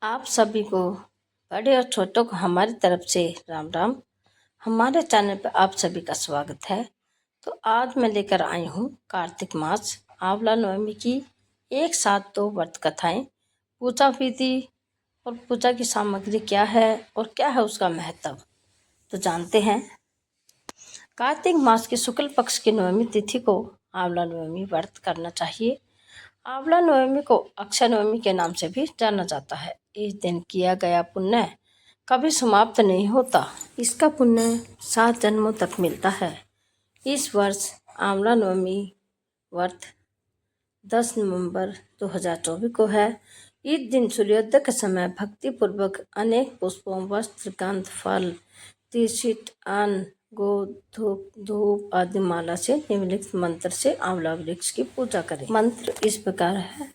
आप सभी को बड़े और छोटों को हमारी तरफ से राम राम। हमारे चैनल पर आप सभी का स्वागत है। तो आज मैं लेकर आई हूँ कार्तिक मास आंवला नवमी की एक साथ दो व्रत कथाएं, पूजा विधि और पूजा की सामग्री क्या है और क्या है उसका महत्व, तो जानते हैं। कार्तिक मास के शुक्ल पक्ष की नवमी तिथि को आंवला नवमी व्रत करना चाहिए। आंवला नवमी को अक्षय नवमी के नाम से भी जाना जाता है। इस दिन किया गया पुण्य कभी समाप्त नहीं होता। इसका पुण्य 7 जन्मों तक मिलता है। इस वर्ष आंवला नवमी व्रत 10 नवंबर 2024 को है। इस दिन सूर्योदय के समय भक्ति पूर्वक अनेक पुष्पों, वस्त्र, गंध, फल, तिलसिट, अन्न, गो, धूप आदि माला से निम्नलिखित मंत्र से आंवला वृक्ष की पूजा करें। मंत्र इस प्रकार है।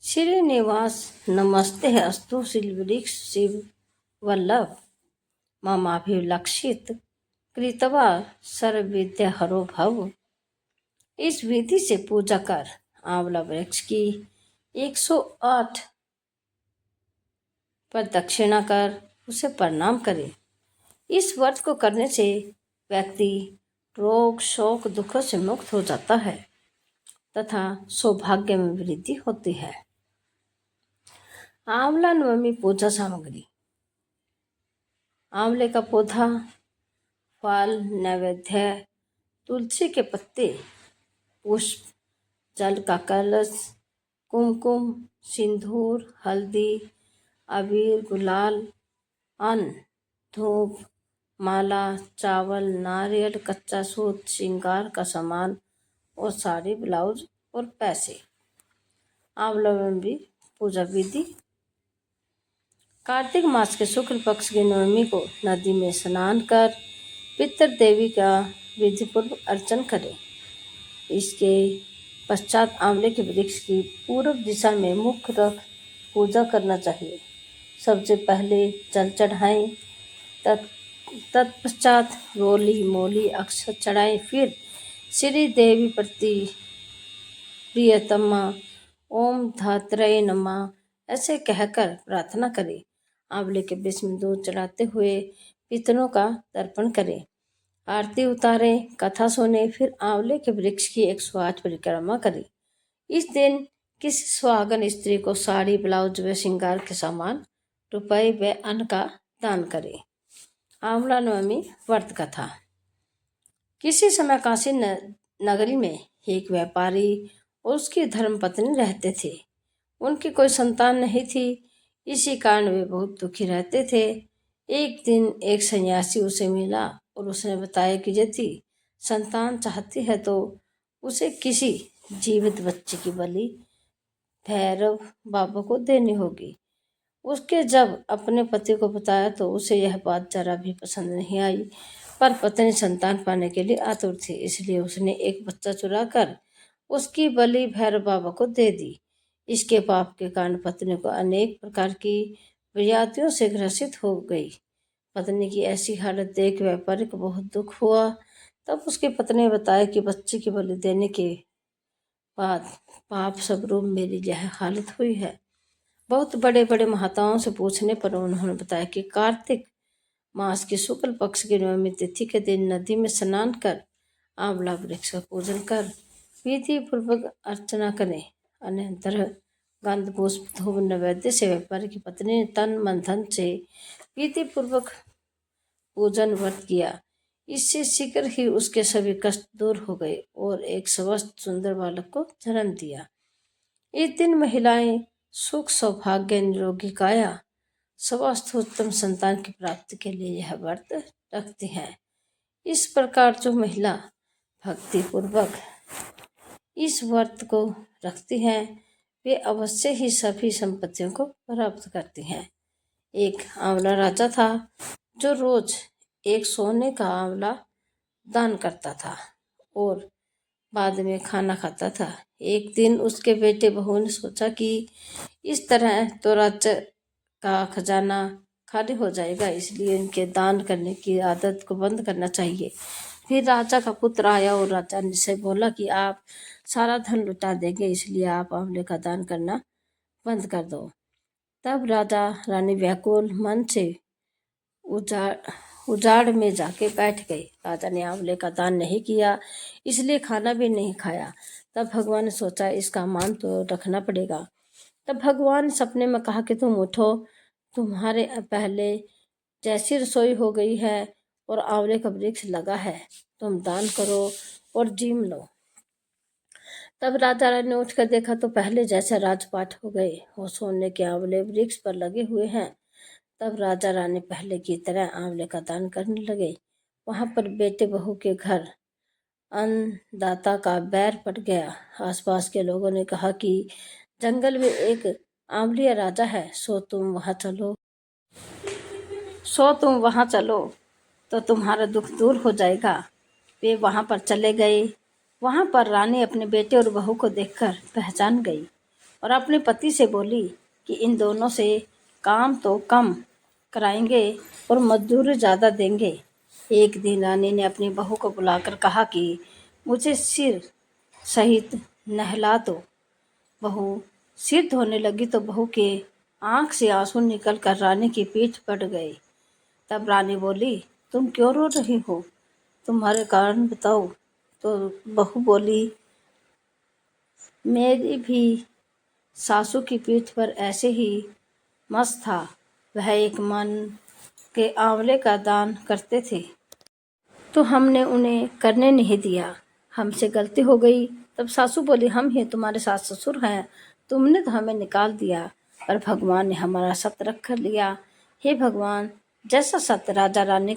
श्रीनिवास नमस्ते अस्तु श्रीवृक्ष शिव वल्लभ ममाभिलक्षित कृतवा सर्वविद्या हरो भव। इस विधि से पूजा कर आंवला वृक्ष की 108 प्रदक्षिणा कर उसे प्रणाम करे। इस व्रत को करने से व्यक्ति रोग, शोक, दुखों से मुक्त हो जाता है तथा सौभाग्य में वृद्धि होती है। आंवला नवमी पूजा सामग्री। आंवले का पौधा, फल, नैवेद्य, तुलसी के पत्ते, पुष्प, जल का कलश, कुमकुम, सिंदूर, हल्दी, अबीर, गुलाल, अन्न, धूप, माला, चावल, नारियल, कच्चा सूत, श्रृंगार का सामान और साड़ी, ब्लाउज और पैसे। आंवला नवमी पूजा विधि। कार्तिक मास के शुक्ल पक्ष की नवमी को नदी में स्नान कर पितृ देवी का विधिपूर्वक अर्चन करें। इसके पश्चात आंवले के वृक्ष की पूर्व दिशा में मुख रख पूजा करना चाहिए। सबसे पहले जल चढ़ाएं, तत्पश्चात रोली मोली अक्षत चढ़ाएं, फिर श्री देवी प्रति प्रियतमा ओम धात्रय नमः ऐसे कहकर प्रार्थना करें। आंवले के वृक्ष में दूध चढ़ाते हुए पितरों का तर्पण करें, आरती उतारें, कथा सुने, फिर आंवले के वृक्ष की 108 परिक्रमा करें। इस दिन किसी सुहागन स्त्री को साड़ी, ब्लाउज व श्रृंगार के सामान, रुपए व अन्न का दान करें। आंवला नवमी व्रत कथा। किसी समय काशी नगरी में एक व्यापारी और उसकी धर्मपत्नी रहते थे। उनकी कोई संतान नहीं थी, इसी कारण वे बहुत दुखी रहते थे। एक दिन एक सन्यासी उसे मिला और उसने बताया कि यदि संतान चाहती है तो उसे किसी जीवित बच्चे की बलि भैरव बाबा को देनी होगी। उसके जब अपने पति को बताया तो उसे यह बात जरा भी पसंद नहीं आई, पर पत्नी संतान पाने के लिए आतुर थी, इसलिए उसने एक बच्चा चुराकर उसकी बलि भैरव बाबा को दे दी। इसके पाप के कारण पत्नी को अनेक प्रकार की व्याधियों से ग्रसित हो गई। पत्नी की ऐसी हालत देख व्यापारी को बहुत दुख हुआ। तब उसकी पत्नी ने बताया कि बच्चे की बलि देने के बाद पाप स्वरूप मेरी यह हालत हुई है। बहुत बड़े बड़े महाताओं से पूछने पर उन्होंने बताया कि कार्तिक मास की शुक्ल पक्ष की नवमी तिथि के दिन नदी में स्नान कर आंवला वृक्ष का पूजन कर विधि पूर्वक अर्चना करें। अनंतर गंध पुष्प धूप नैवेद्य से व्यापारी की पत्नी ने तन मन धन से विधि पूर्वक पूजन व्रत किया। इससे शीघ्र ही उसके सभी कष्ट दूर हो गए और एक स्वस्थ सुंदर बालक को जन्म दिया। इस दिन महिलाएं सुख, सौभाग्य, निरोगी काया, स्वस्थ उत्तम संतान की प्राप्ति के लिए यह व्रत रखती हैं। इस प्रकार जो महिला भक्ति पूर्वक इस व्रत को रखती हैं वे अवश्य ही सभी संपत्तियों को प्राप्त करती हैं। एक आंवला राजा था जो रोज एक सोने का आंवला दान करता था और बाद में खाना खाता था। एक दिन उसके बेटे बहू ने सोचा कि इस तरह तो राज्य का खजाना खाली हो जाएगा, इसलिए इनके दान करने की आदत को बंद करना चाहिए। फिर राजा का पुत्र आया और राजा ने से बोला कि आप सारा धन लुटा देंगे, इसलिए आप आंवले का दान करना बंद कर दो। तब राजा रानी व्याकुल मन से उजाड़ उजाड़ में जाके बैठ गई। राजा ने आंवले का दान नहीं किया, इसलिए खाना भी नहीं खाया। तब भगवान ने सोचा इसका मान तो रखना पड़ेगा। तब भगवान ने सपने में कहा कि तुम उठो, तुम्हारे पहले जैसी रसोई हो गई है और आंवले का वृक्ष लगा है, तुम दान करो और जीम लो। तब राजा रानी ने उठकर देखा तो पहले जैसे राजपाट हो गए और सोने के आंवले वृक्ष पर लगे हुए हैं। तब राजा रानी पहले की तरह आंवले का दान करने लगे। वहां पर बेटे बहू के घर अन्नदाता का बैर पड़ गया। आसपास के लोगों ने कहा कि जंगल में एक आंवलिया राजा है, सो तुम वहां चलो तो तुम्हारा दुख दूर हो जाएगा। वे वहां पर चले गए। वहां पर रानी अपने बेटे और बहू को देखकर पहचान गई और अपने पति से बोली कि इन दोनों से काम तो कम कराएंगे और मजदूरी ज़्यादा देंगे। एक दिन रानी ने अपनी बहू को बुलाकर कहा कि मुझे सिर सहित नहला दो। बहू सिर धोने लगी तो बहू के आंख से आंसू निकलकर रानी की पीठ पड़ गए। तब रानी बोली, तुम क्यों रो रही हो? तुम्हारे कारण बताओ। तो बहू बोली, मेरी भी सासू की पीठ पर ऐसे ही मस्त था। वह एक मन के आंवले का दान करते थे तो हमने उन्हें करने नहीं दिया, हमसे गलती हो गई। तब सासू बोली, हम ही तुम्हारे सास ससुर हैं, तुमने तो हमें निकाल दिया, पर भगवान ने हमारा सत्य रख कर लिया। हे भगवान, जैसा सत्य राजा रानी